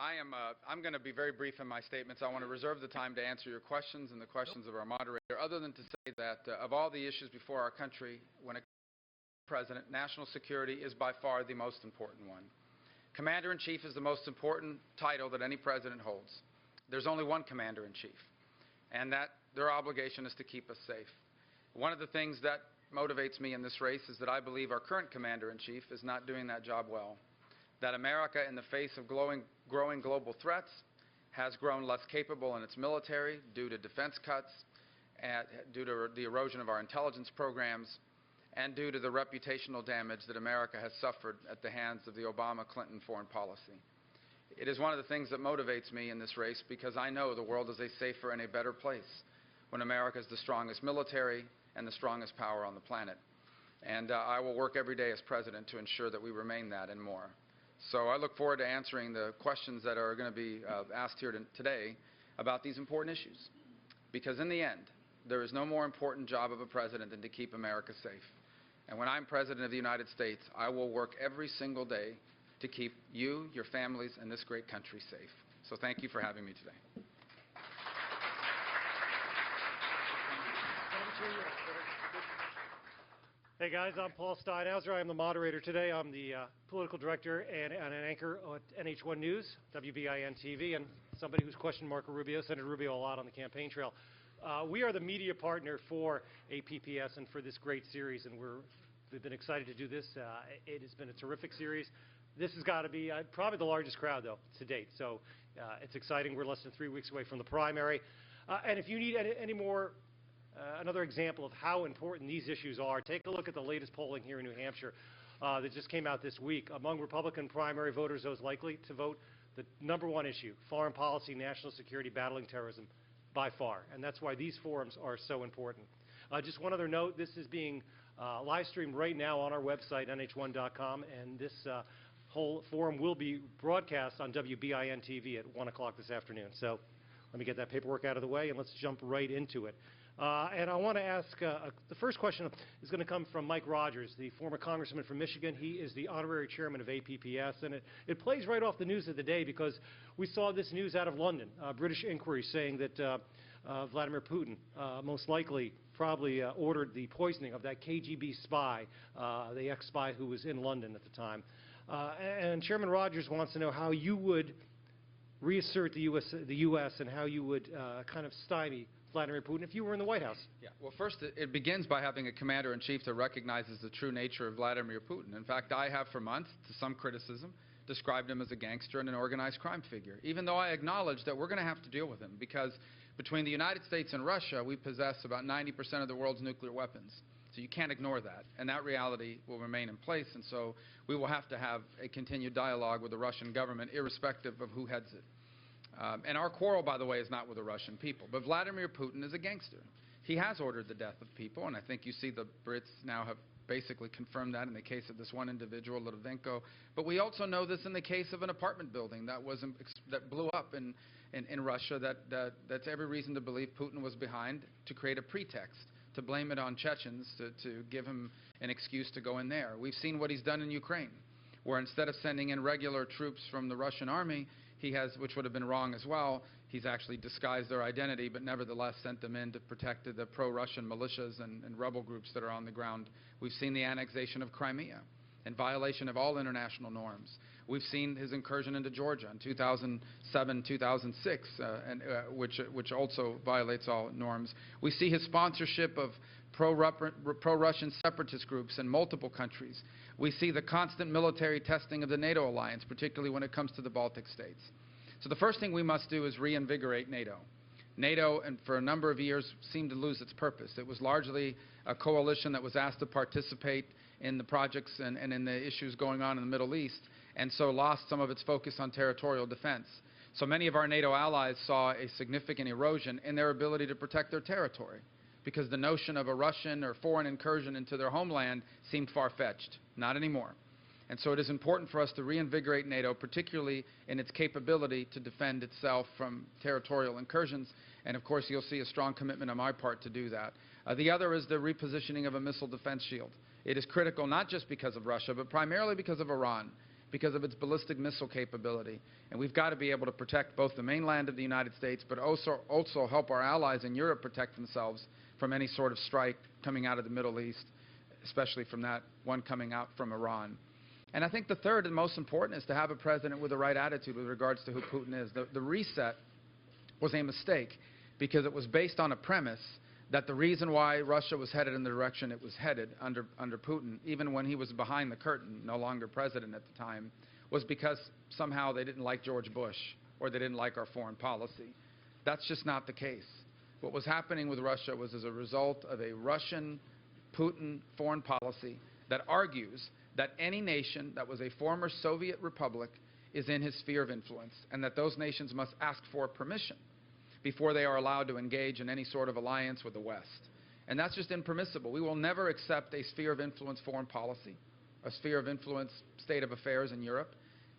I'm going to be very brief in my statements. I want to reserve the time to answer your questions and the questions of our moderator, other than to say that of all the issues before our country, when it comes to the President, national security is by far the most important one. Commander-in-Chief is the most important title that any president holds. There's only one Commander-in-Chief, and that their obligation is to keep us safe. One of the things that motivates me in this race is that I believe our current Commander-in-Chief is not doing that job well. That America, in the face of growing global threats, has grown less capable in its military due to defense cuts, due to the erosion of our intelligence programs, and due to the reputational damage that America has suffered at the hands of the Obama-Clinton foreign policy. It is one of the things that motivates me in this race because I know the world is a safer and a better place when America is the strongest military and the strongest power on the planet. And I will work every day as President to ensure that we remain that and more. So I look forward to answering the questions that are going to be asked here today about these important issues. Because in the end, there is no more important job of a president than to keep America safe. And when I'm President of the United States, I will work every single day to keep you, your families, and this great country safe. So thank you for having me today. Hey guys, I'm Paul Steinhauser. I'm the moderator today. I'm the political director and an anchor at NH1 News, WBIN TV, and somebody who's questioned Marco Rubio, Senator Rubio, a lot on the campaign trail. We are the media partner for APPS and for this great series, and we've been excited to do this. It has been a terrific series. This has got to be probably the largest crowd, though, to date. So it's exciting. We're less than 3 weeks away from the primary. And if you need any more another example of how important these issues are, take a look at the latest polling here in New Hampshire that just came out this week. Among Republican primary voters, those likely to vote, the #1 issue, foreign policy, national security, battling terrorism, by far. And that's why these forums are so important. Just one other note, this is being live streamed right now on our website, nh1.com, and this whole forum will be broadcast on WBIN TV at 1 o'clock this afternoon. So let me get that paperwork out of the way, and let's jump right into it. And I want to ask, the first question is going to come from Mike Rogers, the former congressman from Michigan. He is the honorary chairman of APPS, and it plays right off the news of the day because we saw this news out of London, British inquiry saying that Vladimir Putin most likely probably ordered the poisoning of that KGB spy, the ex-spy who was in London at the time. And Chairman Rogers wants to know how you would reassert the U.S. and how you would kind of stymie Vladimir Putin if you were in the White House. Yeah. Well, first, it begins by having a commander-in-chief that recognizes the true nature of Vladimir Putin. In fact, I have for months, to some criticism, described him as a gangster and an organized crime figure, even though I acknowledge that we're going to have to deal with him because between the United States and Russia, we possess about 90% of the world's nuclear weapons. So you can't ignore that. And that reality will remain in place. And so we will have to have a continued dialogue with the Russian government, irrespective of who heads it. And our quarrel, by the way, is not with the Russian people. But Vladimir Putin is a gangster. He has ordered the death of people, and I think you see the Brits now have basically confirmed that in the case of this one individual, Litvinenko. But we also know this in the case of an apartment building that blew up in Russia that's every reason to believe Putin was behind to create a pretext, to blame it on Chechens, to give him an excuse to go in there. We've seen what he's done in Ukraine, where instead of sending in regular troops from the Russian army, he has, which would have been wrong as well, he's actually disguised their identity, but nevertheless sent them in to protect the pro-Russian militias and rebel groups that are on the ground. We've seen the annexation of Crimea in violation of all international norms. We've seen his incursion into Georgia in 2007, 2006, which also violates all norms. We see his sponsorship of pro-Russian separatist groups in multiple countries. We see the constant military testing of the NATO alliance, particularly when it comes to the Baltic states. So the first thing we must do is reinvigorate NATO. NATO, and for a number of years, seemed to lose its purpose. It was largely a coalition that was asked to participate in the projects and in the issues going on in the Middle East, and so lost some of its focus on territorial defense. So many of our NATO allies saw a significant erosion in their ability to protect their territory, because the notion of a Russian or foreign incursion into their homeland seemed far-fetched. Not anymore. And so it is important for us to reinvigorate NATO, particularly in its capability to defend itself from territorial incursions. And of course, you'll see a strong commitment on my part to do that. The other is the repositioning of a missile defense shield. It is critical not just because of Russia, but primarily because of Iran. because of its ballistic missile capability. And we've got to be able to protect both the mainland of the United States, but also help our allies in Europe protect themselves from any sort of strike coming out of the Middle East, especially from that one coming out from Iran. And I think the third and most important is to have a president with the right attitude with regards to who Putin is. The reset was a mistake because it was based on a premise that the reason why Russia was headed in the direction it was headed under Putin, even when he was behind the curtain, no longer president at the time, was because somehow they didn't like George Bush or they didn't like our foreign policy. That's just not the case. What was happening with Russia was as a result of a Russian-Putin foreign policy that argues that any nation that was a former Soviet republic is in his sphere of influence, and that those nations must ask for permission before they are allowed to engage in any sort of alliance with the West. And that's just impermissible. We will never accept a sphere of influence foreign policy, a sphere of influence state of affairs in Europe,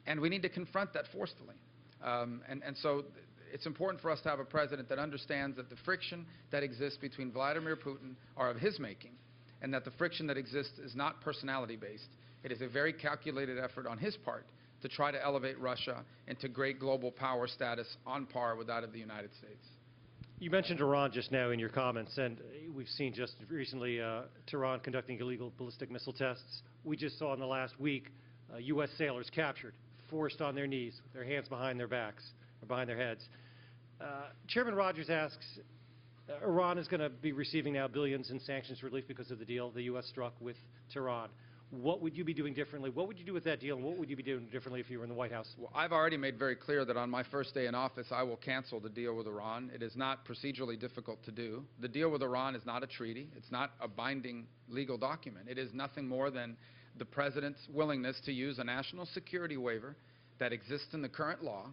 and we need to confront that forcefully. And so it's important for us to have a president that understands that the friction that exists between Vladimir Putin are of his making, and that the friction that exists is not personality-based. It is a very calculated effort on his part to try to elevate Russia into great global power status on par with that of the United States. You mentioned Iran just now in your comments, and we've seen just recently Tehran conducting illegal ballistic missile tests. We just saw in the last week U.S. sailors captured, forced on their knees, with their hands behind their backs, or behind their heads. Chairman Rogers asks, Iran is going to be receiving now billions in sanctions relief because of the deal the U.S. struck with Tehran. What would you be doing differently? What would you do with that deal, and what would you be doing differently if you were in the White House? Well, I've already made very clear that on my first day in office, I will cancel the deal with Iran. It is not procedurally difficult to do. The deal with Iran is not a treaty. It's not a binding legal document. It is nothing more than the president's willingness to use a national security waiver that exists in the current law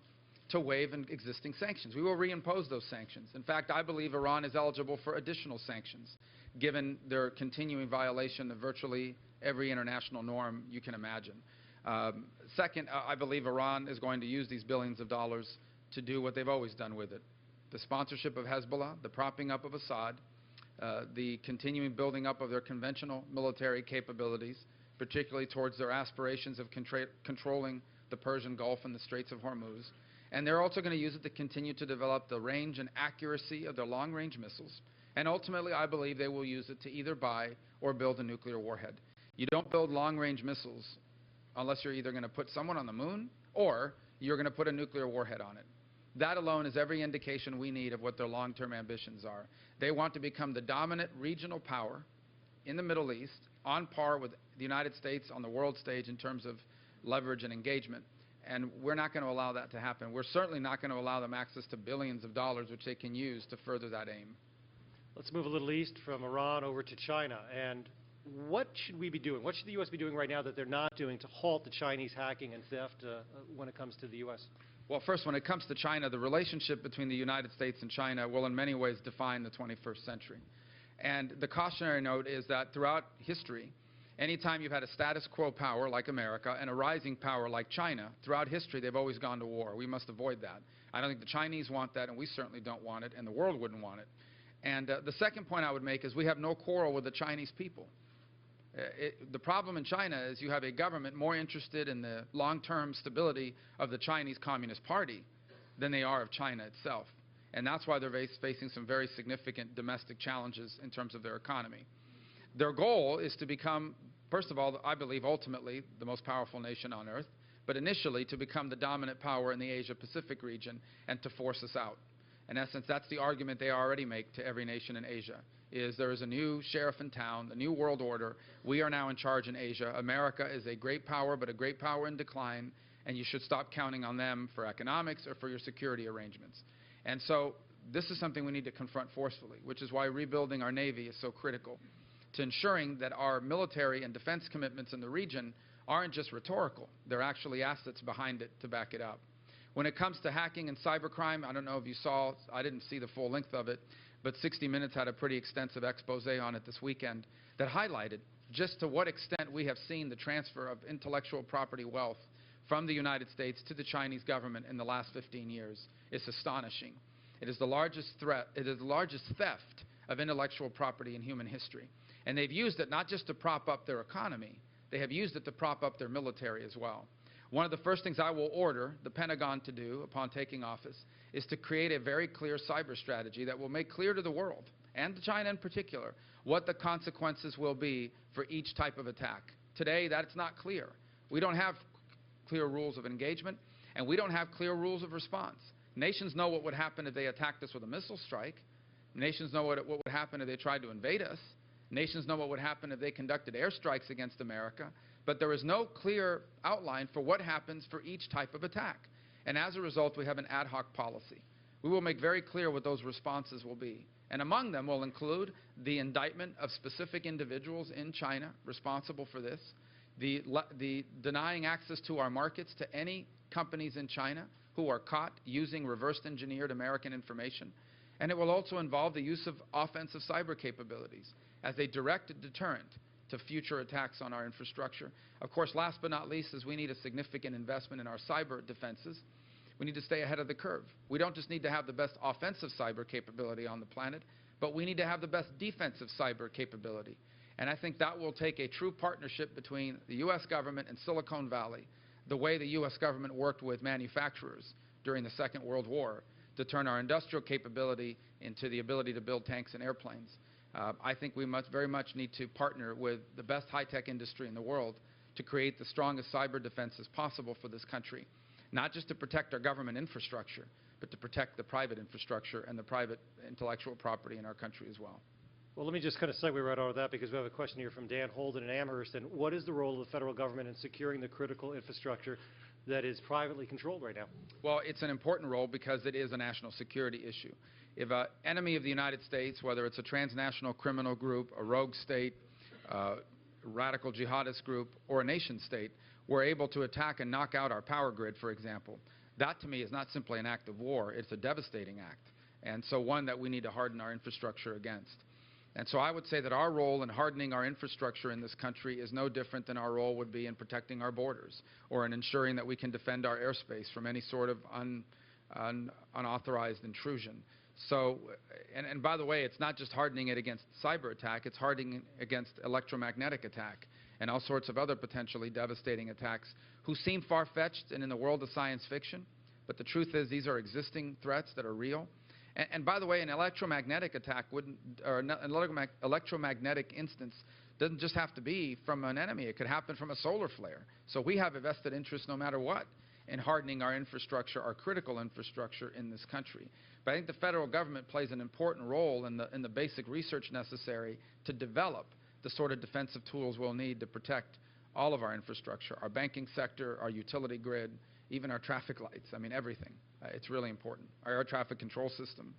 to waive existing sanctions. We will reimpose those sanctions. In fact, I believe Iran is eligible for additional sanctions, given their continuing violation of virtually every international norm you can imagine. Second, I believe Iran is going to use these billions of dollars to do what they've always done with it. The sponsorship of Hezbollah, the propping up of Assad, the continuing building up of their conventional military capabilities, particularly towards their aspirations of controlling the Persian Gulf and the Straits of Hormuz. And they're also going to use it to continue to develop the range and accuracy of their long-range missiles. And ultimately, I believe they will use it to either buy or build a nuclear warhead. You don't build long-range missiles unless you're either going to put someone on the moon or you're going to put a nuclear warhead on it. That alone is every indication we need of what their long-term ambitions are. They want to become the dominant regional power in the Middle East, on par with the United States on the world stage in terms of leverage and engagement. And we're not going to allow that to happen. We're certainly not going to allow them access to billions of dollars, which they can use to further that aim. Let's move a little east from Iran over to China. And what should we be doing? What should the U.S. be doing right now that they're not doing to halt the Chinese hacking and theft when it comes to the U.S.? Well, first, when it comes to China, the relationship between the United States and China will in many ways define the 21st century. And the cautionary note is that throughout history, anytime you've had a status quo power like America and a rising power like China, throughout history they've always gone to war. We must avoid that. I don't think the Chinese want that, and we certainly don't want it, and the world wouldn't want it. And the second point I would make is we have no quarrel with the Chinese people. The problem in China is you have a government more interested in the long-term stability of the Chinese Communist Party than they are of China itself. And that's why they're facing some very significant domestic challenges in terms of their economy. Their goal is to become, first of all, I believe ultimately the most powerful nation on earth, but initially to become the dominant power in the Asia-Pacific region and to force us out. In essence, that's the argument they already make to every nation in Asia, is there is a new sheriff in town, the new world order. We are now in charge in Asia. America is a great power, but a great power in decline, and you should stop counting on them for economics or for your security arrangements. And so this is something we need to confront forcefully, which is why rebuilding our Navy is so critical to ensuring that our military and defense commitments in the region aren't just rhetorical. They're actually assets behind it to back it up. When it comes to hacking and cybercrime, I don't know if you saw, I didn't see the full length of it, but 60 Minutes had a pretty extensive expose on it this weekend that highlighted just to what extent we have seen the transfer of intellectual property wealth from the United States to the Chinese government in the last 15 years. It's astonishing. It is the largest threat, it is the largest theft of intellectual property in human history. And they've used it not just to prop up their economy, they have used it to prop up their military as well. One of the first things I will order the Pentagon to do upon taking office is to create a very clear cyber strategy that will make clear to the world, and to China in particular, what the consequences will be for each type of attack. Today, that's not clear. We don't have clear rules of engagement, and we don't have clear rules of response. Nations know what would happen if they attacked us with a missile strike. Nations know what would happen if they tried to invade us. Nations know what would happen if they conducted airstrikes against America. But there is no clear outline for what happens for each type of attack. And as a result, we have an ad hoc policy. We will make very clear what those responses will be. And among them will include the indictment of specific individuals in China responsible for this, the denying access to our markets to any companies in China who are caught using reverse engineered American information. And it will also involve the use of offensive cyber capabilities as a direct deterrent to future attacks on our infrastructure. Of course, last but not least, is we need a significant investment in our cyber defenses. We need to stay ahead of the curve. We don't just need to have the best offensive cyber capability on the planet, but we need to have the best defensive cyber capability. And I think that will take a true partnership between the U.S. government and Silicon Valley, the way the U.S. government worked with manufacturers during the Second World War to turn our industrial capability into the ability to build tanks and airplanes. I think we very much need to partner with the best high-tech industry in the world to create the strongest cyber defenses possible for this country, not just to protect our government infrastructure, but to protect the private infrastructure and the private intellectual property in our country as well. Well, let me just kind of segue right over that, because we have a question here from Dan Holden in Amherst. And what is the role of the federal government in securing the critical infrastructure that is privately controlled right now? Well, it's an important role because it is a national security issue. If an enemy of the United States, whether it's a transnational criminal group, a rogue state, radical jihadist group, or a nation state, were able to attack and knock out our power grid, for example, that to me is not simply an act of war, it's a devastating act, and so one that we need to harden our infrastructure against. And so I would say that our role in hardening our infrastructure in this country is no different than our role would be in protecting our borders or in ensuring that we can defend our airspace from any sort of unauthorized intrusion. So, and by the way, it's not just hardening it against cyber attack, it's hardening it against electromagnetic attack and all sorts of other potentially devastating attacks who seem far-fetched and in the world of science fiction, but the truth is these are existing threats that are real. And by the way, an electromagnetic attack or an electromagnetic instance doesn't just have to be from an enemy. It could happen from a solar flare. So we have a vested interest no matter what in hardening our infrastructure, our critical infrastructure in this country. But I think the federal government plays an important role in the basic research necessary to develop the sort of defensive tools we'll need to protect all of our infrastructure, our banking sector, our utility grid, even our traffic lights. I mean, everything. It's really important. Our air traffic control system.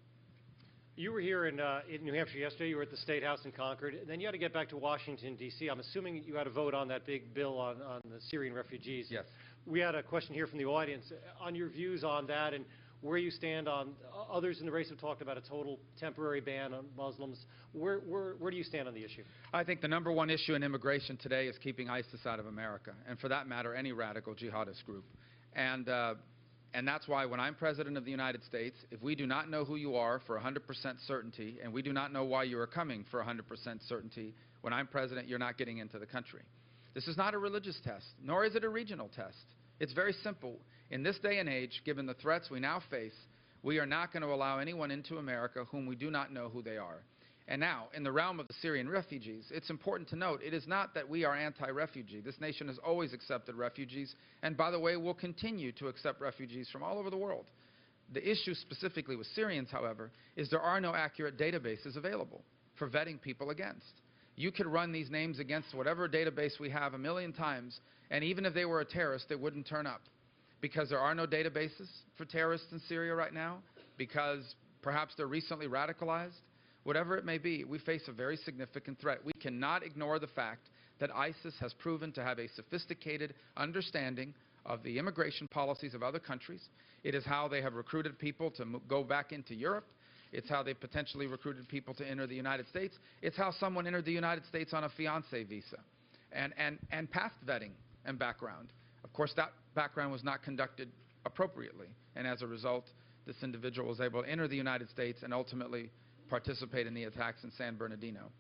You were here in New Hampshire yesterday. You were at the State House in Concord. And then you had to get back to Washington, D.C. I'm assuming you had a vote on that big bill on the Syrian refugees. Yes. We had a question here from the audience on your views on that and where you stand on others in the race have talked about a total temporary ban on Muslims. Where do you stand on the issue? I think the number one issue in immigration today is keeping ISIS out of America, and for that matter, any radical jihadist group. And that's why when I'm President of the United States, if we do not know who you are for 100% certainty, and we do not know why you are coming for 100% certainty, when I'm President, you're not getting into the country. This is not a religious test, nor is it a regional test. It's very simple. In this day and age, given the threats we now face, we are not going to allow anyone into America whom we do not know who they are. And now, in the realm of the Syrian refugees, it's important to note it is not that we are anti-refugee. This nation has always accepted refugees, and by the way, will continue to accept refugees from all over the world. The issue specifically with Syrians, however, is there are no accurate databases available for vetting people against. You could run these names against whatever database we have 1,000,000 times, and even if they were a terrorist, they wouldn't turn up. Because there are no databases for terrorists in Syria right now, because perhaps they're recently radicalized. Whatever it may be, we face a very significant threat. We cannot ignore the fact that ISIS has proven to have a sophisticated understanding of the immigration policies of other countries. It is how they have recruited people to go back into Europe. It's how they potentially recruited people to enter the United States. It's how someone entered the United States on a fiancé visa and passed vetting and background. Of course, that background was not conducted appropriately, and as a result, this individual was able to enter the United States and ultimately participate in the attacks in San Bernardino.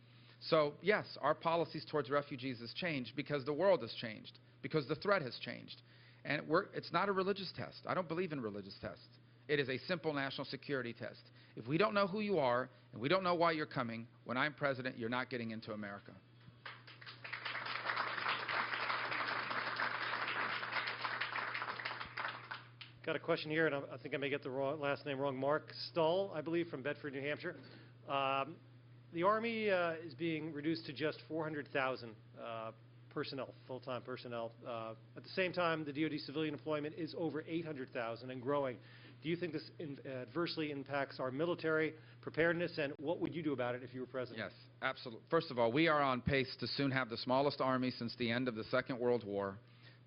So, yes, our policies towards refugees has changed because the world has changed, because the threat has changed. And it's not a religious test. I don't believe in religious tests. It is a simple national security test. If we don't know who you are and we don't know why you're coming, when I'm president, you're not getting into America. Got a question here, and I think I may get the last name wrong. Mark Stull, I believe, from Bedford, New Hampshire. The Army is being reduced to just 400,000 personnel, full-time personnel. At the same time, the DoD civilian employment is over 800,000 and growing. Do you think this adversely impacts our military preparedness, and what would you do about it if you were president? Yes, absolutely. First of all, we are on pace to soon have the smallest Army since the end of the Second World War,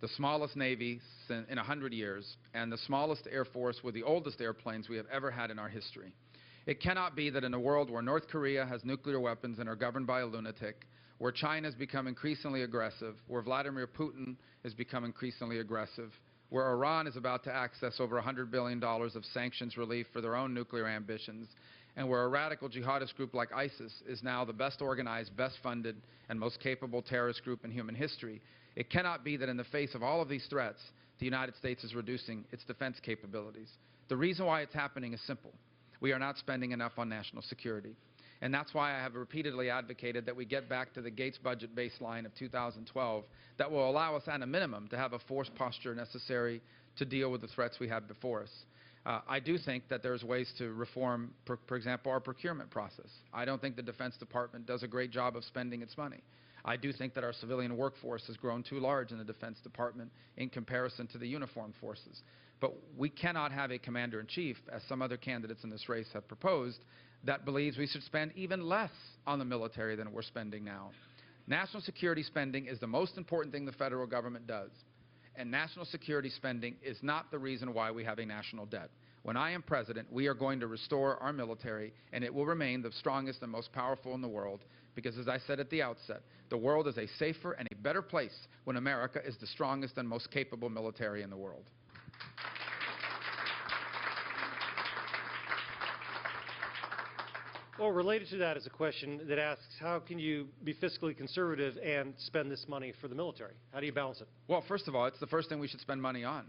the smallest Navy in 100 years, and the smallest Air Force with the oldest airplanes we have ever had in our history. It cannot be that in a world where North Korea has nuclear weapons and are governed by a lunatic, where China has become increasingly aggressive, where Vladimir Putin has become increasingly aggressive, where Iran is about to access over $100 billion of sanctions relief for their own nuclear ambitions, and where a radical jihadist group like ISIS is now the best organized, best funded, and most capable terrorist group in human history. It cannot be that in the face of all of these threats, the United States is reducing its defense capabilities. The reason why it's happening is simple. We are not spending enough on national security. And that's why I have repeatedly advocated that we get back to the Gates budget baseline of 2012 that will allow us, at a minimum, to have a force posture necessary to deal with the threats we have before us. I do think that there's ways to reform, for example, our procurement process. I don't think the Defense Department does a great job of spending its money. I do think that our civilian workforce has grown too large in the Defense Department in comparison to the uniformed forces. But we cannot have a commander-in-chief, as some other candidates in this race have proposed, that believes we should spend even less on the military than we're spending now. National security spending is the most important thing the federal government does. And national security spending is not the reason why we have a national debt. When I am president, we are going to restore our military, and it will remain the strongest and most powerful in the world, because as I said at the outset, the world is a safer and a better place when America is the strongest and most capable military in the world. Well, related to that is a question that asks, how can you be fiscally conservative and spend this money for the military? How do you balance it? Well, first of all, it's the first thing we should spend money on.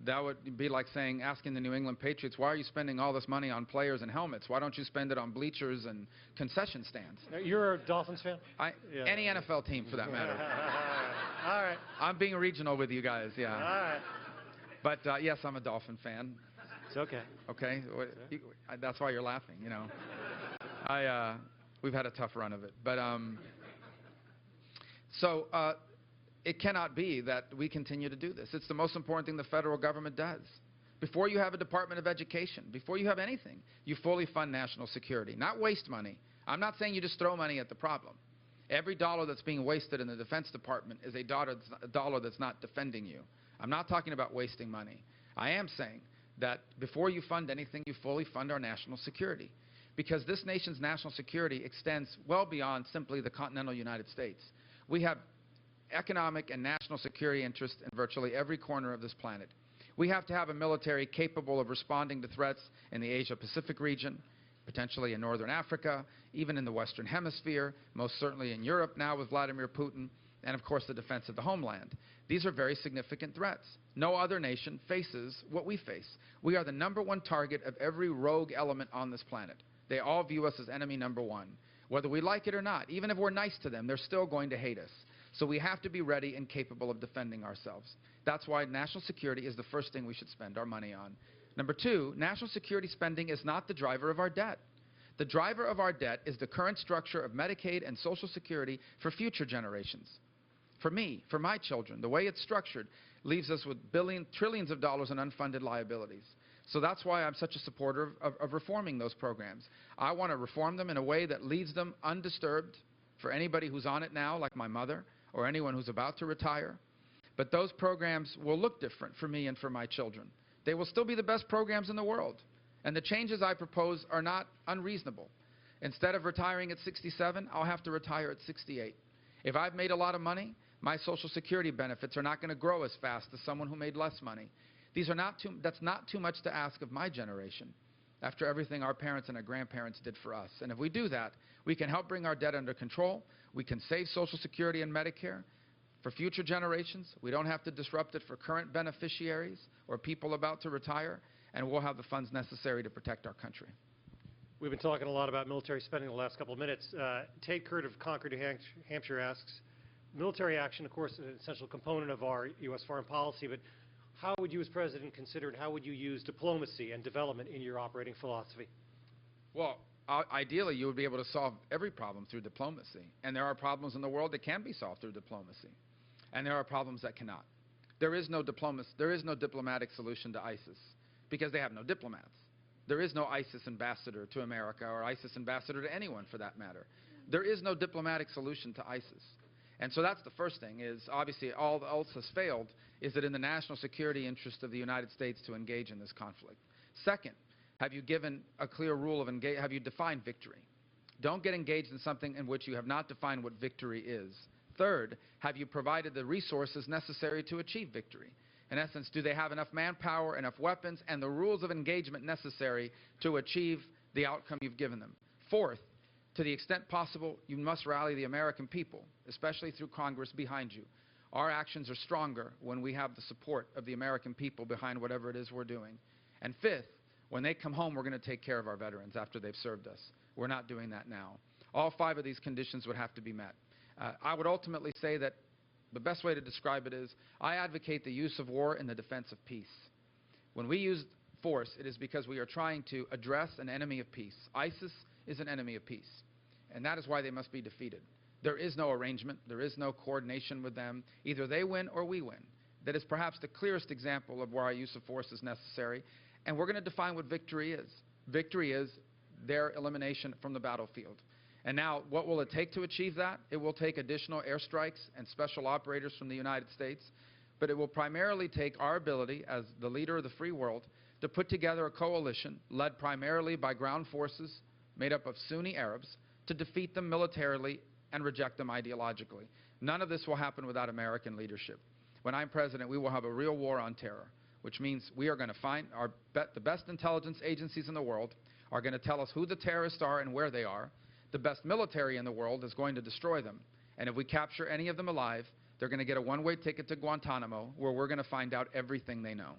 That would be like asking the New England Patriots, why are you spending all this money on players and helmets? Why don't you spend it on bleachers and concession stands? You're a Dolphins fan? Yeah. Any NFL team, for that matter. All right. I'm being regional with you guys, yeah. All right. But yes, I'm a Dolphin fan. It's okay. Okay? That's why you're laughing, you know. We've had a tough run of it. But it cannot be that we continue to do this. It's the most important thing the federal government does. Before you have a Department of Education, before you have anything, you fully fund national security, not waste money. I'm not saying you just throw money at the problem. Every dollar that's being wasted in the Defense Department is a dollar that's not defending you. I'm not talking about wasting money. I am saying that before you fund anything, you fully fund our national security. Because this nation's national security extends well beyond simply the continental United States. We have economic and national security interests in virtually every corner of this planet. We have to have a military capable of responding to threats in the Asia-Pacific region, potentially in Northern Africa, even in the Western Hemisphere, most certainly in Europe now with Vladimir Putin, and of course the defense of the homeland. These are very significant threats. No other nation faces what we face. We are the #1 target of every rogue element on this planet. They all view us as enemy #1. Whether we like it or not, even if we're nice to them, they're still going to hate us. So we have to be ready and capable of defending ourselves. That's why national security is the first thing we should spend our money on. #2, national security spending is not the driver of our debt. The driver of our debt is the current structure of Medicaid and Social Security for future generations. For me, for my children, the way it's structured leaves us with trillions of dollars in unfunded liabilities. So that's why I'm such a supporter of reforming those programs. I want to reform them in a way that leaves them undisturbed for anybody who's on it now, like my mother, or anyone who's about to retire. But those programs will look different for me and for my children. They will still be the best programs in the world. And the changes I propose are not unreasonable. Instead of retiring at 67, I'll have to retire at 68. If I've made a lot of money, my Social Security benefits are not going to grow as fast as someone who made less money. That's not too much to ask of my generation, after everything our parents and our grandparents did for us. And if we do that, we can help bring our debt under control, we can save Social Security and Medicare, for future generations. We don't have to disrupt it for current beneficiaries or people about to retire, and we'll have the funds necessary to protect our country. We've been talking a lot about military spending the last couple of minutes. Tate Kurt of Concord, New Hampshire asks, military action, of course, is an essential component of our U.S. foreign policy, but how would you as president consider and how would you use diplomacy and development in your operating philosophy? Well, ideally, you would be able to solve every problem through diplomacy. And there are problems in the world that can be solved through diplomacy. And there are problems that cannot. There is no diplomatic solution to ISIS because they have no diplomats. There is no ISIS ambassador to America or ISIS ambassador to anyone for that matter. There is no diplomatic solution to ISIS. And so that's the first thing is obviously all else has failed is it in the national security interest of the United States to engage in this conflict. Second, have you given a clear rule of engagement? Have you defined victory? Don't get engaged in something in which you have not defined what victory is. Third, have you provided the resources necessary to achieve victory? In essence, do they have enough manpower, enough weapons, and the rules of engagement necessary to achieve the outcome you've given them? Fourth, to the extent possible, you must rally the American people, especially through Congress, behind you. Our actions are stronger when we have the support of the American people behind whatever it is we're doing. And fifth, when they come home, we're going to take care of our veterans after they've served us. We're not doing that now. All five of these conditions would have to be met. I would ultimately say that the best way to describe it is I advocate the use of war in the defense of peace. When we use force, it is because we are trying to address an enemy of peace. ISIS is an enemy of peace, and that is why they must be defeated. There is no arrangement. There is no coordination with them. Either they win or we win. That is perhaps the clearest example of where our use of force is necessary, and we're going to define what victory is. Victory is their elimination from the battlefield. And now, what will it take to achieve that? It will take additional airstrikes and special operators from the United States, but it will primarily take our ability as the leader of the free world to put together a coalition led primarily by ground forces made up of Sunni Arabs to defeat them militarily and reject them ideologically. None of this will happen without American leadership. When I'm president, we will have a real war on terror, which means we are going to find the best intelligence agencies in the world are going to tell us who the terrorists are and where they are. The best military in the world is going to destroy them. And if we capture any of them alive, they're going to get a one-way ticket to Guantanamo, where we're going to find out everything they know.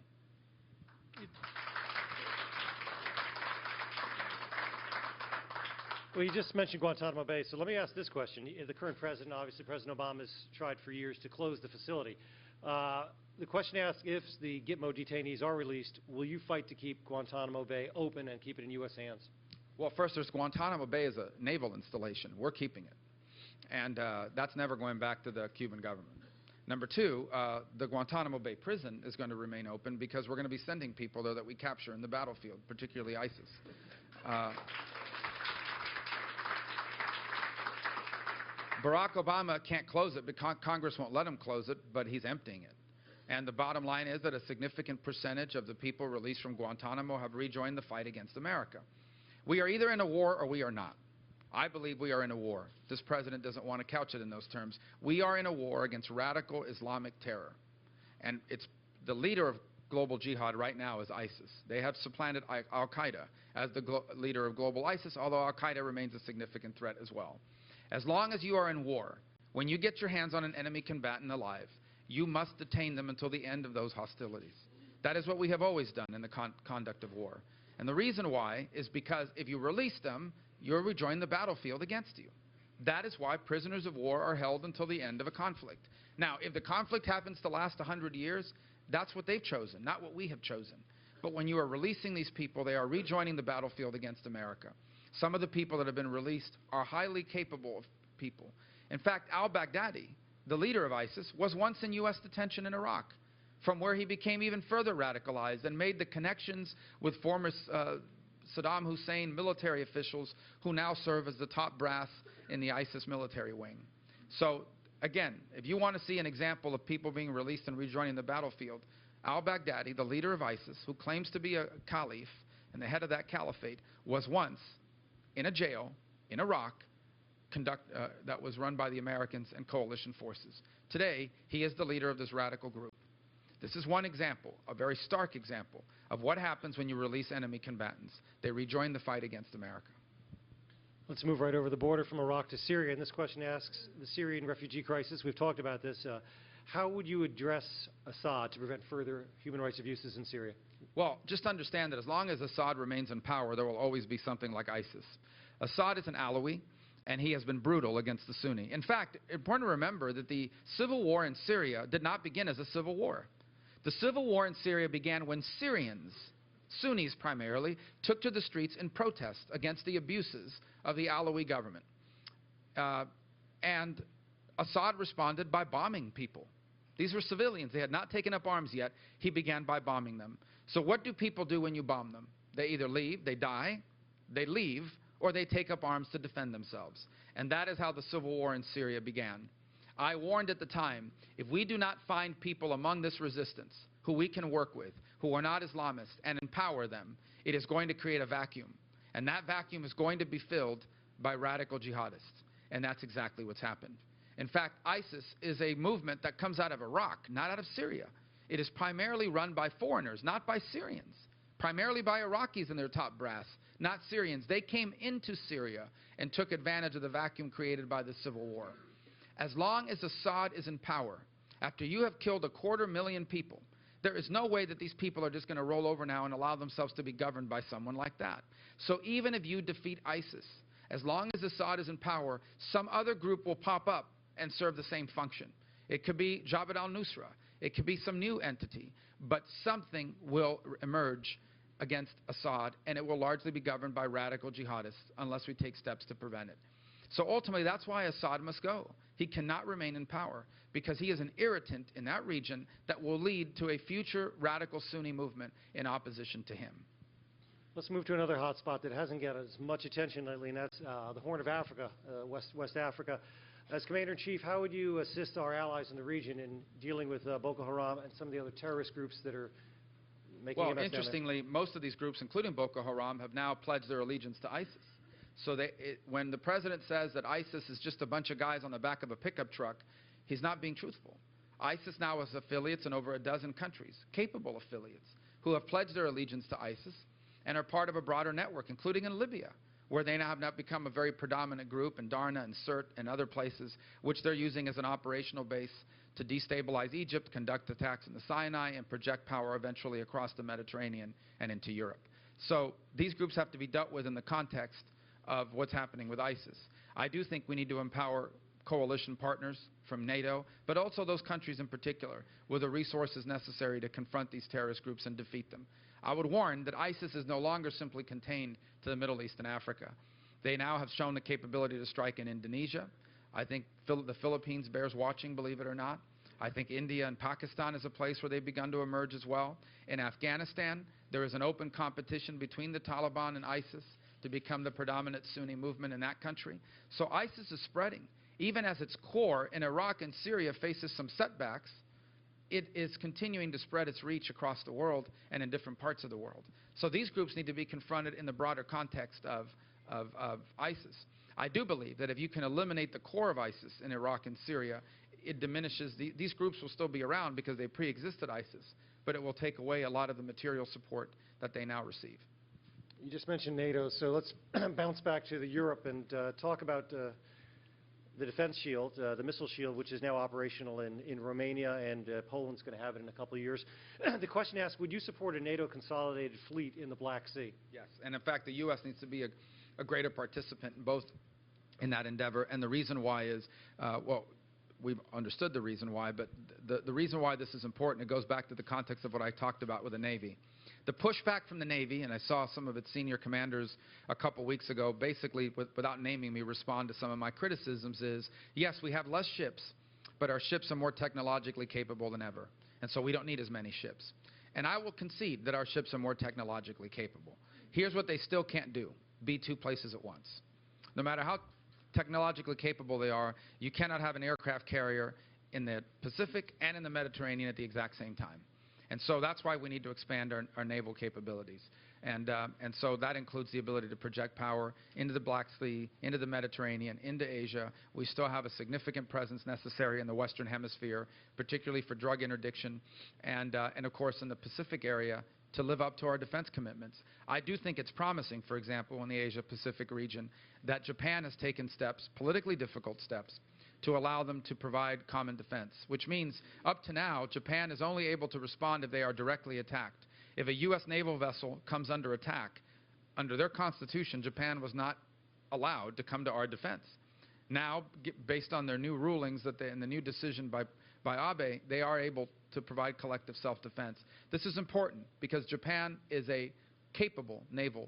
Well, you just mentioned Guantanamo Bay, so let me ask this question. The current president, obviously President Obama, has tried for years to close the facility. The question asks, if the Gitmo detainees are released, will you fight to keep Guantanamo Bay open and keep it in U.S. hands? Well, first, there's Guantanamo Bay is a naval installation. We're keeping it. And that's never going back to the Cuban government. Number two, the Guantanamo Bay prison is going to remain open because we're going to be sending people there that we capture in the battlefield, particularly ISIS. Barack Obama can't close it because Congress won't let him close it, but he's emptying it. And the bottom line is that a significant percentage of the people released from Guantanamo have rejoined the fight against America. We are either in a war or we are not. I believe we are in a war. This president doesn't want to couch it in those terms. We are in a war against radical Islamic terror. And it's the leader of global jihad right now is ISIS. They have supplanted al-Qaeda as the leader of global ISIS, although al-Qaeda remains a significant threat as well. As long as you are in war, when you get your hands on an enemy combatant alive, you must detain them until the end of those hostilities. That is what we have always done in the conduct of war. And the reason why is because if you release them, you'll rejoin the battlefield against you. That is why prisoners of war are held until the end of a conflict. Now, if the conflict happens to last 100 years, that's what they've chosen, not what we have chosen. But when you are releasing these people, they are rejoining the battlefield against America. Some of the people that have been released are highly capable of people. In fact, al-Baghdadi, the leader of ISIS, was once in U.S. detention in Iraq, from where he became even further radicalized and made the connections with former Saddam Hussein military officials who now serve as the top brass in the ISIS military wing. So, again, if you want to see an example of people being released and rejoining the battlefield, al-Baghdadi, the leader of ISIS, who claims to be a caliph and the head of that caliphate, was once in a jail in Iraq that was run by the Americans and coalition forces. Today, he is the leader of this radical group. This is one example, a very stark example, of what happens when you release enemy combatants. They rejoin the fight against America. Let's move right over the border from Iraq to Syria. And this question asks the Syrian refugee crisis. We've talked about this. How would you address Assad to prevent further human rights abuses in Syria? Well, just understand that as long as Assad remains in power, there will always be something like ISIS. Assad is an Alawi, and he has been brutal against the Sunni. In fact, it's important to remember that the civil war in Syria did not begin as a civil war. The civil war in Syria began when Syrians, Sunnis primarily, took to the streets in protest against the abuses of the Alawi government. And Assad responded by bombing people. These were civilians. They had not taken up arms yet. He began by bombing them. So what do people do when you bomb them? They either leave, they die, they leave, or they take up arms to defend themselves. And that is how the civil war in Syria began. I warned at the time, if we do not find people among this resistance who we can work with, who are not Islamists, and empower them, it is going to create a vacuum. And that vacuum is going to be filled by radical jihadists. And that's exactly what's happened. In fact, ISIS is a movement that comes out of Iraq, not out of Syria. It is primarily run by foreigners, not by Syrians. Primarily by Iraqis in their top brass, not Syrians. They came into Syria and took advantage of the vacuum created by the civil war. As long as Assad is in power, after you have killed 250,000 people, there is no way that these people are just going to roll over now and allow themselves to be governed by someone like that. So even if you defeat ISIS, as long as Assad is in power, some other group will pop up and serve the same function. It could be Jabhat al-Nusra. It could be some new entity. But something will emerge against Assad, and it will largely be governed by radical jihadists unless we take steps to prevent it. So ultimately, that's why Assad must go. He cannot remain in power because he is an irritant in that region that will lead to a future radical Sunni movement in opposition to him. Let's move to another hot spot that hasn't got as much attention lately, and that's the Horn of Africa, West Africa. As Commander-in-Chief, how would you assist our allies in the region in dealing with Boko Haram and some of the other terrorist groups that are making a mess down there? Interestingly, most of these groups, including Boko Haram, have now pledged their allegiance to ISIS. So when the president says that ISIS is just a bunch of guys on the back of a pickup truck, he's not being truthful. ISIS now has affiliates in over a dozen countries, capable affiliates, who have pledged their allegiance to ISIS and are part of a broader network, including in Libya, where they now have not become a very predominant group, in Darna and Sirte and other places, which they're using as an operational base to destabilize Egypt, conduct attacks in the Sinai, and project power eventually across the Mediterranean and into Europe. So these groups have to be dealt with in the context of what's happening with ISIS. I do think we need to empower coalition partners from NATO, but also those countries in particular, with the resources necessary to confront these terrorist groups and defeat them. I would warn that ISIS is no longer simply contained to the Middle East and Africa. They now have shown the capability to strike in Indonesia. I think the Philippines bears watching, believe it or not. I think India and Pakistan is a place where they've begun to emerge as well. In Afghanistan, there is an open competition between the Taliban and ISIS to become the predominant Sunni movement in that country. So ISIS is spreading. Even as its core in Iraq and Syria faces some setbacks, it is continuing to spread its reach across the world and in different parts of the world. So these groups need to be confronted in the broader context of ISIS. I do believe that if you can eliminate the core of ISIS in Iraq and Syria, it diminishes, these groups will still be around because they pre-existed ISIS, but it will take away a lot of the material support that they now receive. You just mentioned NATO, so let's bounce back to Europe and talk about the defense shield, the missile shield, which is now operational in Romania, and Poland's going to have it in a couple of years. The question asks, would you support a NATO consolidated fleet in the Black Sea? Yes, and in fact, the U.S. needs to be a greater participant in that endeavor, and the reason why is, well, we've understood the reason why, but the reason why this is important, it goes back to the context of what I talked about with the Navy. The pushback from the Navy, and I saw some of its senior commanders a couple weeks ago, basically, without naming me, respond to some of my criticisms is, yes, we have less ships, but our ships are more technologically capable than ever, and so we don't need as many ships. And I will concede that our ships are more technologically capable. Here's what they still can't do, be two places at once. No matter how technologically capable they are, you cannot have an aircraft carrier in the Pacific and in the Mediterranean at the exact same time. And so that's why we need to expand our naval capabilities. And so that includes the ability to project power into the Black Sea, into the Mediterranean, into Asia. We still have a significant presence necessary in the Western Hemisphere, particularly for drug interdiction, and of course in the Pacific area to live up to our defense commitments. I do think it's promising, for example, in the Asia-Pacific region, that Japan has taken steps, politically difficult steps, to allow them to provide common defense, which means up to now, Japan is only able to respond if they are directly attacked. If a U.S. naval vessel comes under attack, under their constitution, Japan was not allowed to come to our defense. Now, based on their new rulings and the new decision by Abe, they are able to provide collective self-defense. This is important because Japan is a capable naval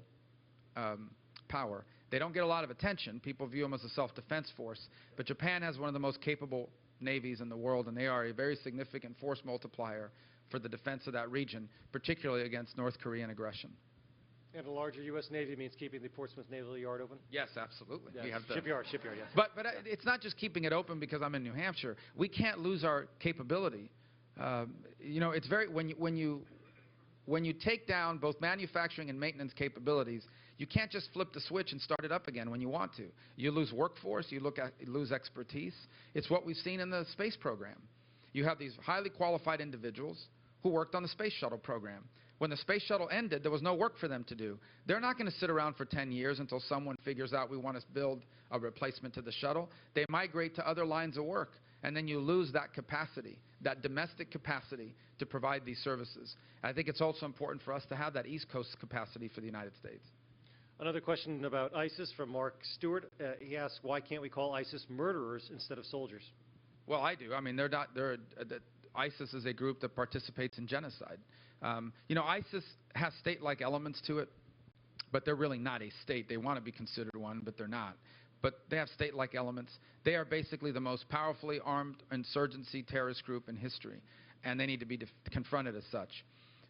power. They don't get a lot of attention. People view them as a self-defense force. But Japan has one of the most capable navies in the world, and they are a very significant force multiplier for the defense of that region, particularly against North Korean aggression. And a larger U.S. Navy means keeping the Portsmouth Naval Yard open? Yes, absolutely. Yeah. We have Shipyard, yes. But it's not just keeping it open because I'm in New Hampshire. We can't lose our capability. You know, it's very when you take down both manufacturing and maintenance capabilities, you can't just flip the switch and start it up again when you want to. You lose workforce, you lose expertise. It's what we've seen in the space program. You have these highly qualified individuals who worked on the space shuttle program. When the space shuttle ended, there was no work for them to do. They're not going to sit around for 10 years until someone figures out we want to build a replacement to the shuttle. They migrate to other lines of work, and then you lose that capacity, that domestic capacity to provide these services. I think it's also important for us to have that East Coast capacity for the United States. Another question about ISIS from Mark Stewart. He asks, why can't we call ISIS murderers instead of soldiers? Well, I do. I mean, ISIS is a group that participates in genocide. You know, ISIS has state-like elements to it, but they're really not a state. They want to be considered one, but they're not. But they have state-like elements. They are basically the most powerfully armed insurgency terrorist group in history, and they need to be confronted as such.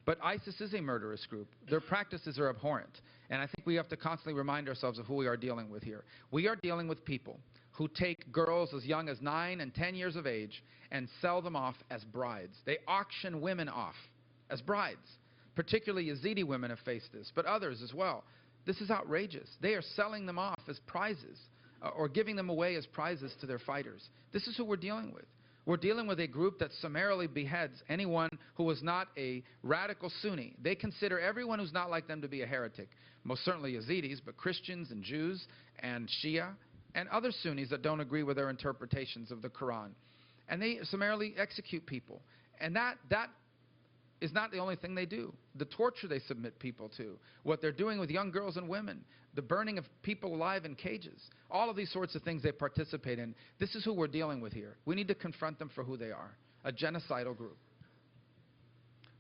But ISIS is a murderous group. Their practices are abhorrent, and I think we have to constantly remind ourselves of who we are dealing with here. We are dealing with people who take girls as young as 9 and 10 years of age and sell them off as brides. They auction women off as brides. Particularly Yazidi women have faced this, but others as well. This is outrageous. They are selling them off as prizes or giving them away as prizes to their fighters. This is who we're dealing with. We're dealing with a group that summarily beheads anyone who is not a radical Sunni. They consider everyone who's not like them to be a heretic. Most certainly Yazidis, but Christians and Jews and Shia and other Sunnis that don't agree with their interpretations of the Quran. And they summarily execute people. And that is not the only thing they do. The torture they submit people to, what they're doing with young girls and women, the burning of people alive in cages, all of these sorts of things they participate in. This is who we're dealing with here. We need to confront them for who they are, a genocidal group.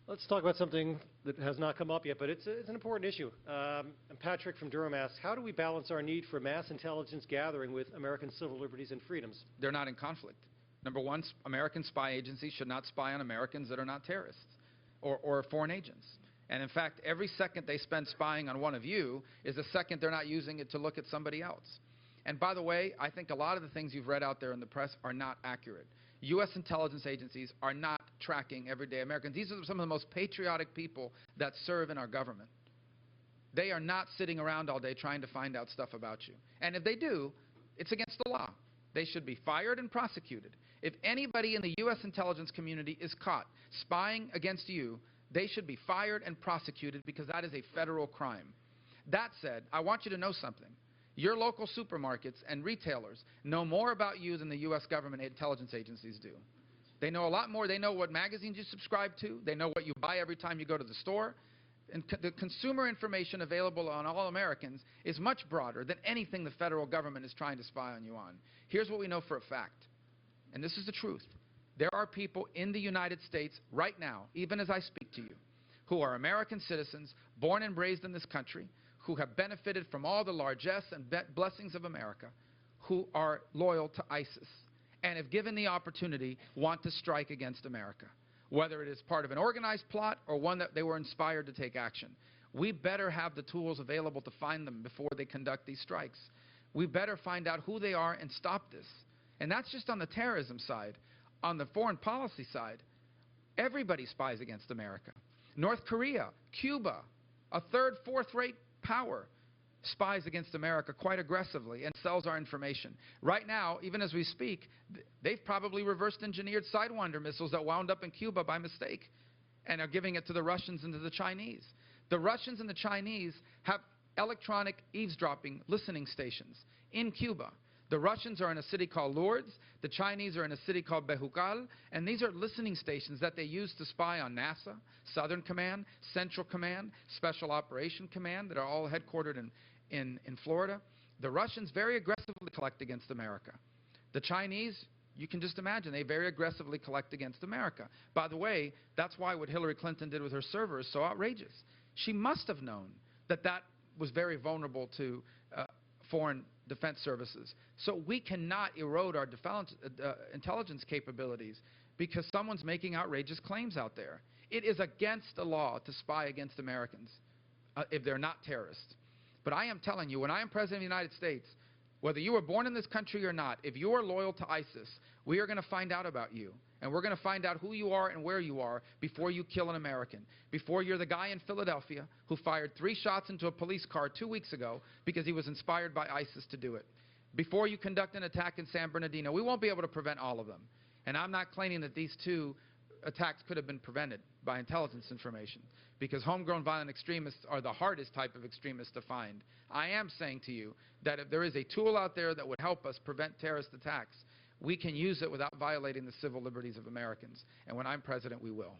Let's talk about something that has not come up yet, but it's an important issue. And Patrick from Durham asks, how do we balance our need for mass intelligence gathering with American civil liberties and freedoms? They're not in conflict. Number one, American spy agencies should not spy on Americans that are not terrorists or foreign agents. And in fact, every second they spend spying on one of you is a second they're not using it to look at somebody else. And by the way, I think a lot of the things you've read out there in the press are not accurate. U.S. intelligence agencies are not tracking everyday Americans. These are some of the most patriotic people that serve in our government. They are not sitting around all day trying to find out stuff about you. And if they do, it's against the law. They should be fired and prosecuted. If anybody in the U.S. intelligence community is caught spying against you, they should be fired and prosecuted because that is a federal crime. That said, I want you to know something. Your local supermarkets and retailers know more about you than the U.S. government intelligence agencies do. They know a lot more. They know what magazines you subscribe to. They know what you buy every time you go to the store. And the consumer information available on all Americans is much broader than anything the federal government is trying to spy on you on. Here's what we know for a fact, and this is the truth. There are people in the United States right now, even as I speak to you, who are American citizens, born and raised in this country, who have benefited from all the largesse and blessings of America, who are loyal to ISIS, and if given the opportunity, want to strike against America, whether it is part of an organized plot or one that they were inspired to take action. We better have the tools available to find them before they conduct these strikes. We better find out who they are and stop this. And that's just on the terrorism side. On the foreign policy side, everybody spies against America. North Korea, Cuba, a third, fourth-rate power, spies against America quite aggressively and sells our information. Right now, even as we speak, they've probably reverse-engineered Sidewinder missiles that wound up in Cuba by mistake. and are giving it to the Russians and to the Chinese. The Russians and the Chinese have electronic eavesdropping listening stations in Cuba. The Russians are in a city called Lourdes. The Chinese are in a city called Bejucal. And these are listening stations that they use to spy on NASA, Southern Command, Central Command, Special Operation Command that are all headquartered in Florida. The Russians very aggressively collect against America. The Chinese, you can just imagine, they very aggressively collect against America. By the way, that's why what Hillary Clinton did with her server is so outrageous. She must have known that that was very vulnerable to foreign defense services. So we cannot erode our intelligence capabilities because someone's making outrageous claims out there. It is against the law to spy against Americans if they're not terrorists. But I am telling you, when I am President of the United States, whether you were born in this country or not, if you are loyal to ISIS, we are going to find out about you. And we're going to find out who you are and where you are before you kill an American. Before you're the guy in Philadelphia who fired 3 shots into a police car 2 weeks ago because he was inspired by ISIS to do it. Before you conduct an attack in San Bernardino. We won't be able to prevent all of them. And I'm not claiming that these 2 attacks could have been prevented by intelligence information, because homegrown violent extremists are the hardest type of extremists to find. I am saying to you that if there is a tool out there that would help us prevent terrorist attacks, we can use it without violating the civil liberties of Americans. And when I'm president, we will.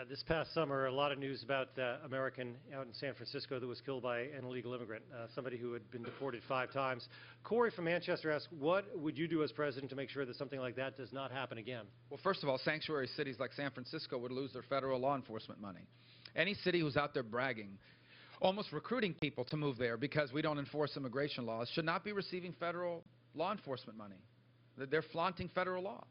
This past summer, a lot of news about American out in San Francisco that was killed by an illegal immigrant, somebody who had been deported 5 times. Corey from Manchester asks, what would you do as president to make sure that something like that does not happen again? Well, first of all, sanctuary cities like San Francisco would lose their federal law enforcement money. Any city who's out there bragging, almost recruiting people to move there because we don't enforce immigration laws, should not be receiving federal law enforcement money. They're flaunting federal law.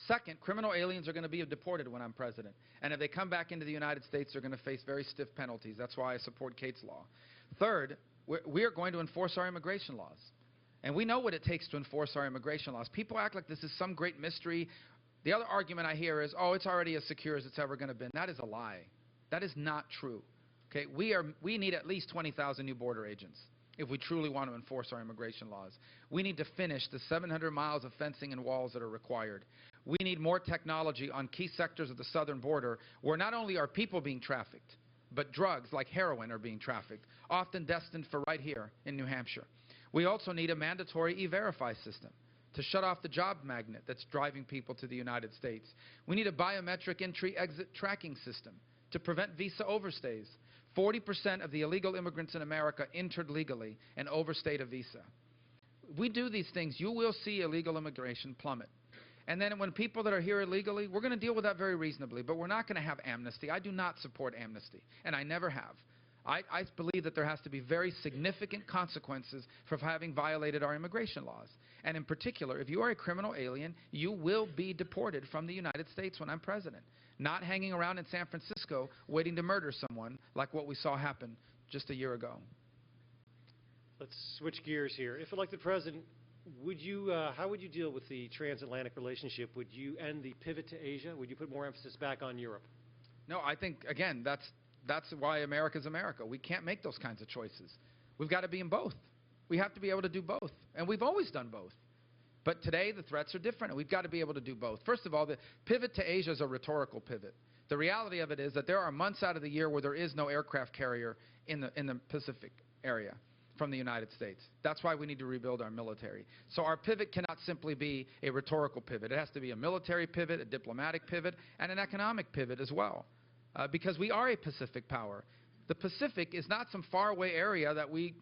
Second, criminal aliens are going to be deported when I'm president. And if they come back into the United States, they're going to face very stiff penalties. That's why I support Kate's law. Third, we are going to enforce our immigration laws. And we know what it takes to enforce our immigration laws. People act like this is some great mystery. The other argument I hear is, oh, it's already as secure as it's ever going to be. That is a lie. That is not true. Okay? We need at least 20,000 new border agents if we truly want to enforce our immigration laws. We need to finish the 700 miles of fencing and walls that are required. We need more technology on key sectors of the southern border where not only are people being trafficked, but drugs like heroin are being trafficked, often destined for right here in New Hampshire. We also need a mandatory E-Verify system to shut off the job magnet that's driving people to the United States. We need a biometric entry-exit tracking system to prevent visa overstays. 40% of the illegal immigrants in America entered legally and overstayed a visa. We do these things, you will see illegal immigration plummet. And then when people that are here illegally, we're going to deal with that very reasonably, but we're not going to have amnesty. I do not support amnesty, and I never have. I believe that there has to be very significant consequences for having violated our immigration laws. And in particular, if you are a criminal alien, you will be deported from the United States when I'm president, not hanging around in San Francisco waiting to murder someone like what we saw happen just a year ago. Let's switch gears here. If elected president, how would you deal with the transatlantic relationship? Would you end the pivot to Asia? Would you put more emphasis back on Europe? No, I think, again, that's why America's America. We can't make those kinds of choices. We've got to be in both. We have to be able to do both. And we've always done both. But today, the threats are different, and we've got to be able to do both. First of all, the pivot to Asia is a rhetorical pivot. The reality of it is that there are months out of the year where there is no aircraft carrier in the Pacific area from the United States. That's why we need to rebuild our military. So our pivot cannot simply be a rhetorical pivot. It has to be a military pivot, a diplomatic pivot, and an economic pivot as well, because we are a Pacific power. The Pacific is not some faraway area that we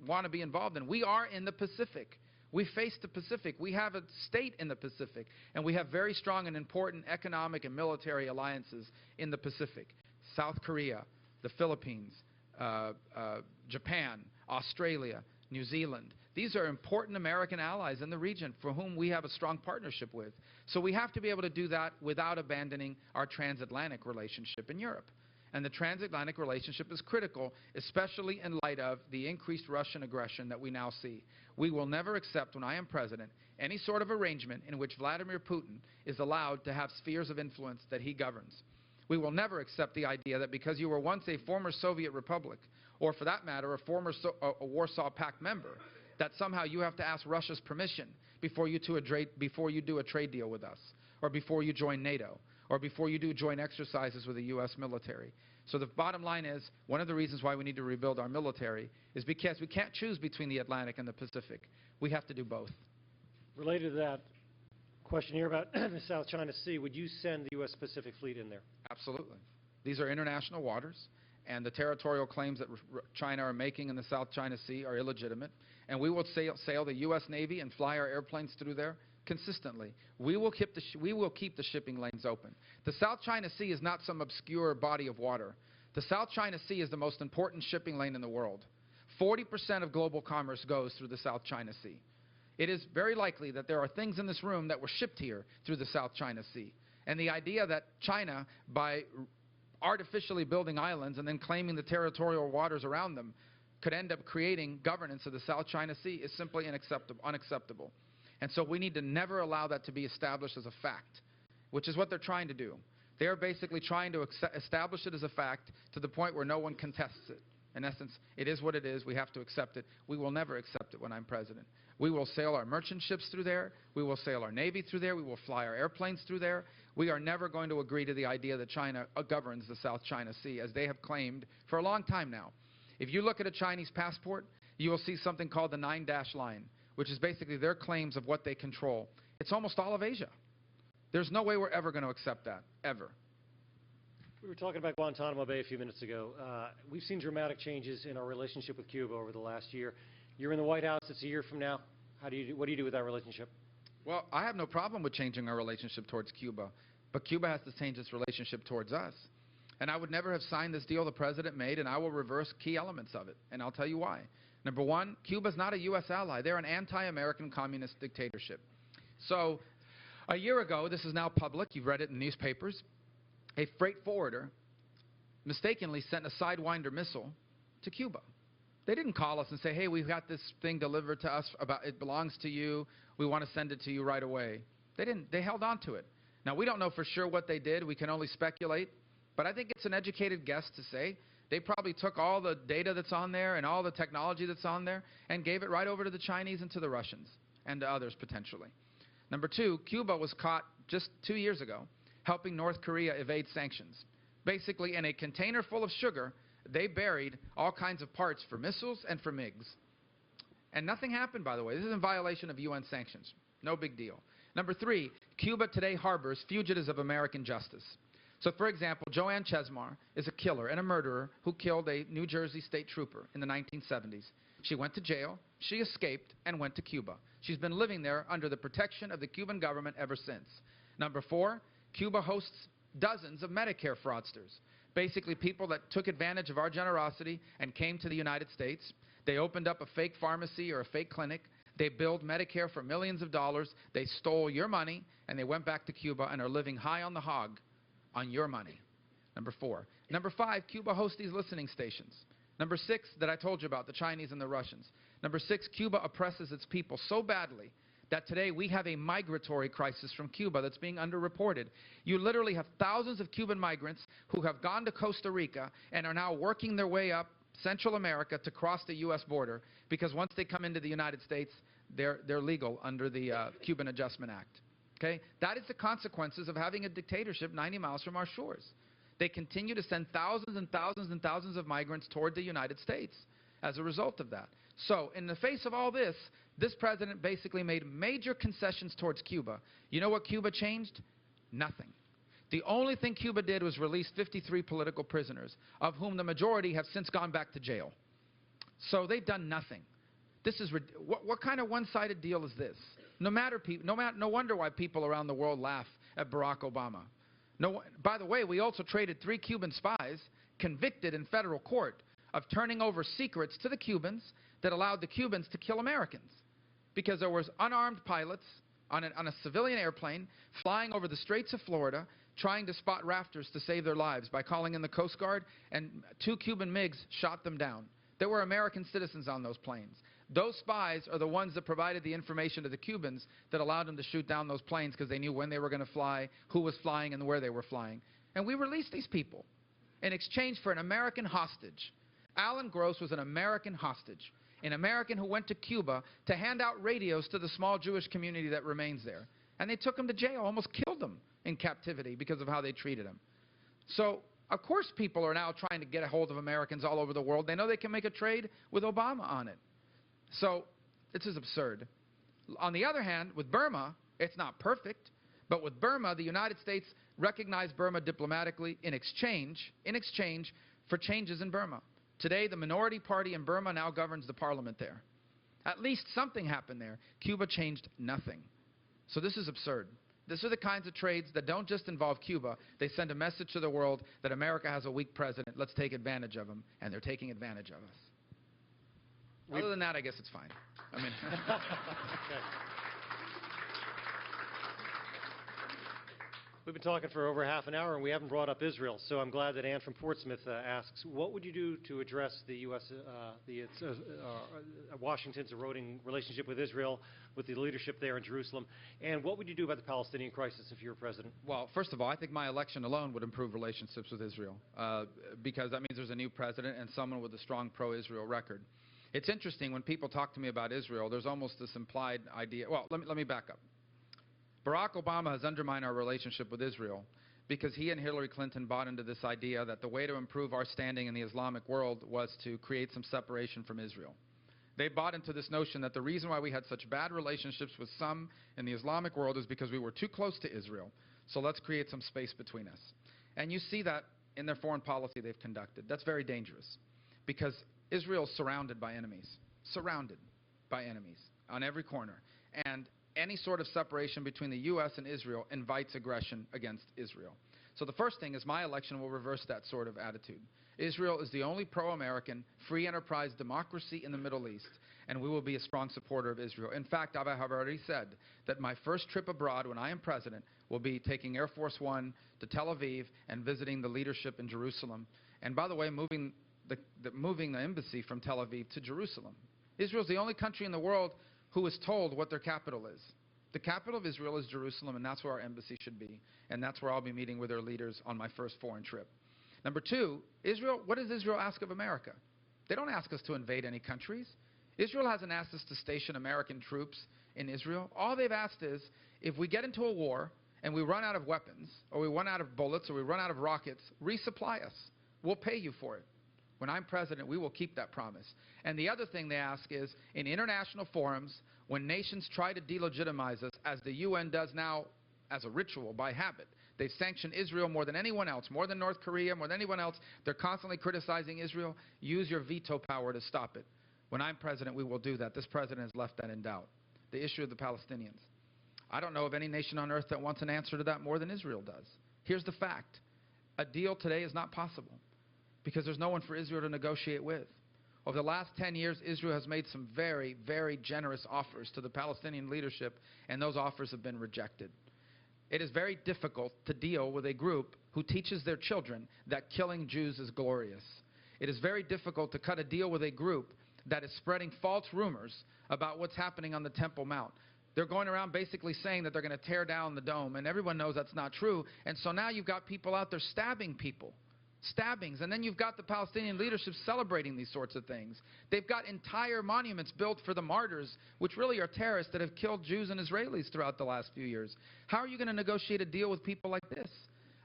want to be involved in. We are in the Pacific. We face the Pacific. We have a state in the Pacific, and we have very strong and important economic and military alliances in the Pacific. South Korea, the Philippines, Japan, Australia, New Zealand. These are important American allies in the region for whom we have a strong partnership with. So we have to be able to do that without abandoning our transatlantic relationship in Europe. And the transatlantic relationship is critical, especially in light of the increased Russian aggression that we now see. We will never accept, when I am president, any sort of arrangement in which Vladimir Putin is allowed to have spheres of influence that he governs. We will never accept the idea that because you were once a former Soviet republic, or for that matter, a former Warsaw Pact member, that somehow you have to ask Russia's permission before you do a trade deal with us, or before you join NATO, or before you do joint exercises with the U.S. military. So the bottom line is, one of the reasons why we need to rebuild our military is because we can't choose between the Atlantic and the Pacific. We have to do both. Related to that, question here about the South China Sea. Would you send the U.S. Pacific Fleet in there? Absolutely. These are international waters, and the territorial claims that China are making in the South China Sea are illegitimate. And we will sail the U.S. Navy and fly our airplanes through there consistently. We will keep the shipping lanes open. The South China Sea is not some obscure body of water. The South China Sea is the most important shipping lane in the world. 40% of global commerce goes through the South China Sea. It is very likely that there are things in this room that were shipped here through the South China Sea. And the idea that China, by artificially building islands and then claiming the territorial waters around them, could end up creating governance of the South China Sea is simply unacceptable. And so we need to never allow that to be established as a fact, which is what they're trying to do. They're basically trying to establish it as a fact to the point where no one contests it. In essence, it is what it is. We have to accept it. We will never accept it when I'm president. We will sail our merchant ships through there. We will sail our Navy through there. We will fly our airplanes through there. We are never going to agree to the idea that China governs the South China Sea, as they have claimed for a long time now. If you look at a Chinese passport, you will see something called the 9-dash line, which is basically their claims of what they control. It's almost all of Asia. There's no way we're ever going to accept that, ever. We were talking about Guantanamo Bay a few minutes ago. We've seen dramatic changes in our relationship with Cuba over the last year. You're in the White House. It's a year from now. What do you do with that relationship? Well, I have no problem with changing our relationship towards Cuba, but Cuba has to change its relationship towards us. And I would never have signed this deal the president made, and I will reverse key elements of it, and I'll tell you why. Number one, Cuba's not a U.S. ally. They're an anti-American communist dictatorship. So a year ago, this is now public, you've read it in newspapers, a freight forwarder mistakenly sent a Sidewinder missile to Cuba. They didn't call us and say, hey, we've got this thing delivered to us, it belongs to you, we want to send it to you right away. They didn't. They held on to it. Now, we don't know for sure what they did. We can only speculate. But I think it's an educated guess to say they probably took all the data that's on there and all the technology that's on there and gave it right over to the Chinese and to the Russians and to others potentially. Number two, Cuba was caught just 2 years ago helping North Korea evade sanctions. Basically, in a container full of sugar, they buried all kinds of parts for missiles and for MiGs. And nothing happened, by the way. This is in violation of UN sanctions. No big deal. Number three, Cuba today harbors fugitives of American justice. So, for example, Joanne Chesmar is a killer and a murderer who killed a New Jersey state trooper in the 1970s. She went to jail, she escaped, and went to Cuba. She's been living there under the protection of the Cuban government ever since. Number four, Cuba hosts dozens of Medicare fraudsters. Basically, people that took advantage of our generosity and came to the United States. They opened up a fake pharmacy or a fake clinic. They billed Medicare for millions of dollars. They stole your money, and they went back to Cuba and are living high on the hog on your money. Number four. Number five, Cuba hosts these listening stations. Number six, that I told you about, the Chinese and the Russians. Number six, Cuba oppresses its people so badly that today we have a migratory crisis from Cuba that's being underreported. You literally have thousands of Cuban migrants who have gone to Costa Rica and are now working their way up Central America to cross the U.S. border because once they come into the United States, they're legal under the Cuban Adjustment Act. Okay? That is the consequences of having a dictatorship 90 miles from our shores. They continue to send thousands and thousands and thousands of migrants toward the United States as a result of that. So, in the face of all this, this president basically made major concessions towards Cuba. You know what Cuba changed? Nothing. The only thing Cuba did was release 53 political prisoners, of whom the majority have since gone back to jail. So they've done nothing. This is what kind of one-sided deal is this? No wonder why people around the world laugh at Barack Obama. By the way, we also traded 3 Cuban spies convicted in federal court of turning over secrets to the Cubans that allowed the Cubans to kill Americans, because there was unarmed pilots on a civilian airplane flying over the Straits of Florida trying to spot rafters to save their lives by calling in the Coast Guard, and 2 Cuban MiGs shot them down. There were American citizens on those planes. Those spies are the ones that provided the information to the Cubans that allowed them to shoot down those planes because they knew when they were going to fly, who was flying, and where they were flying. And we released these people in exchange for an American hostage. Alan Gross was an American hostage. an American who went to Cuba to hand out radios to the small Jewish community that remains there. And they took him to jail, almost killed him in captivity because of how they treated him. So, of course, people are now trying to get a hold of Americans all over the world. They know they can make a trade with Obama on it. So, this is absurd. On the other hand, with Burma, it's not perfect, but with Burma, the United States recognized Burma diplomatically in exchange for changes in Burma. Today, the minority party in Burma now governs the parliament there. At least something happened there. Cuba changed nothing. So this is absurd. These are the kinds of trades that don't just involve Cuba. They send a message to the world that America has a weak president. Let's take advantage of him. And they're taking advantage of us. Other than that, I guess it's fine. I mean, Okay. We've been talking for over half an hour, and we haven't brought up Israel. So I'm glad that Ann from Portsmouth asks, what would you do to address the U.S. Washington's eroding relationship with Israel, with the leadership there in Jerusalem, and what would you do about the Palestinian crisis if you were president? well, first of all, I think my election alone would improve relationships with Israel because that means there's a new president and someone with a strong pro-Israel record. It's interesting when people talk to me about Israel, there's almost this implied idea. Well, let me back up. Barack Obama has undermined our relationship with Israel because he and Hillary Clinton bought into this idea that the way to improve our standing in the Islamic world was to create some separation from Israel. They bought into this notion that the reason why we had such bad relationships with some in the Islamic world is because we were too close to Israel. So let's create some space between us. And you see that in their foreign policy they've conducted. That's very dangerous because Israel is surrounded by enemies on every corner. And any sort of separation between the U.S. and Israel invites aggression against Israel. So the first thing is my election will reverse that sort of attitude. Israel is the only pro-American, free enterprise democracy in the Middle East, and we will be a strong supporter of Israel. In fact, I have already said that my first trip abroad when I am president will be taking Air Force One to Tel Aviv and visiting the leadership in Jerusalem. And by the way, moving the embassy from Tel Aviv to Jerusalem. Israel is the only country in the world who is told what their capital is. The capital of Israel is Jerusalem, and that's where our embassy should be. And that's where I'll be meeting with their leaders on my first foreign trip. Number two, Israel, what does Israel ask of America? They don't ask us to invade any countries. Israel hasn't asked us to station American troops in Israel. All they've asked is, if we get into a war and we run out of weapons, or we run out of bullets, or we run out of rockets, resupply us. We'll pay you for it. When I'm president, we will keep that promise. And the other thing they ask is, in international forums, when nations try to delegitimize us, as the UN does now as a ritual by habit, they've sanctioned Israel more than anyone else, more than North Korea, more than anyone else. They're constantly criticizing Israel. Use your veto power to stop it. When I'm president, we will do that. This president has left that in doubt. The issue of the Palestinians. I don't know of any nation on earth that wants an answer to that more than Israel does. Here's the fact. A deal today is not possible, because there's no one for Israel to negotiate with. Over the last 10 years, Israel has made some very, very generous offers to the Palestinian leadership, and those offers have been rejected. It is very difficult to deal with a group who teaches their children that killing Jews is glorious. It is very difficult to cut a deal with a group that is spreading false rumors about what's happening on the Temple Mount. They're going around basically saying that they're going to tear down the dome, and everyone knows that's not true. And so now you've got people out there stabbing people. Stabbings, and then you've got the Palestinian leadership celebrating these sorts of things. They've got entire monuments built for the martyrs, which really are terrorists that have killed Jews and Israelis throughout the last few years. How are you going to negotiate a deal with people like this?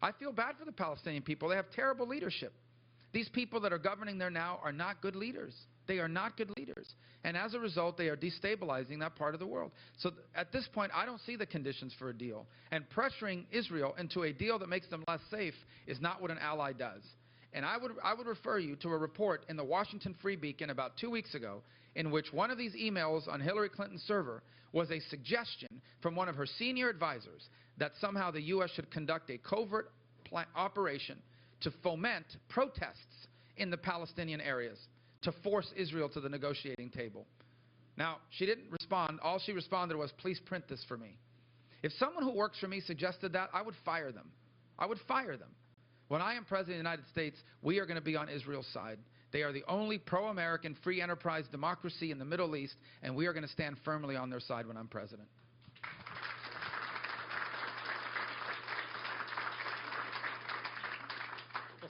I feel bad for the Palestinian people. They have terrible leadership. These people that are governing there now are not good leaders. They are not good leaders. And as a result, they are destabilizing that part of the world. So at this point, I don't see the conditions for a deal. And pressuring Israel into a deal that makes them less safe is not what an ally does. And I would refer you to a report in the Washington Free Beacon about 2 weeks ago in which one of these emails on Hillary Clinton's server was a suggestion from one of her senior advisors that somehow the U.S. should conduct a covert operation to foment protests in the Palestinian areas, to force Israel to the negotiating table. Now, she didn't respond. All she responded was, please print this for me. If someone who works for me suggested that, I would fire them. I would fire them. When I am president of the United States, we are going to be on Israel's side. They are the only pro-American free enterprise democracy in the Middle East, and we are going to stand firmly on their side when I'm president.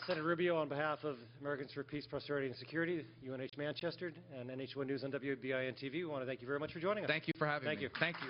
Senator Rubio, on behalf of Americans for Peace, Prosperity, and Security, UNH Manchester, and NH1 News on WBIN TV, we want to thank you very much for joining us. Thank you for having Thank me. you. Thank you.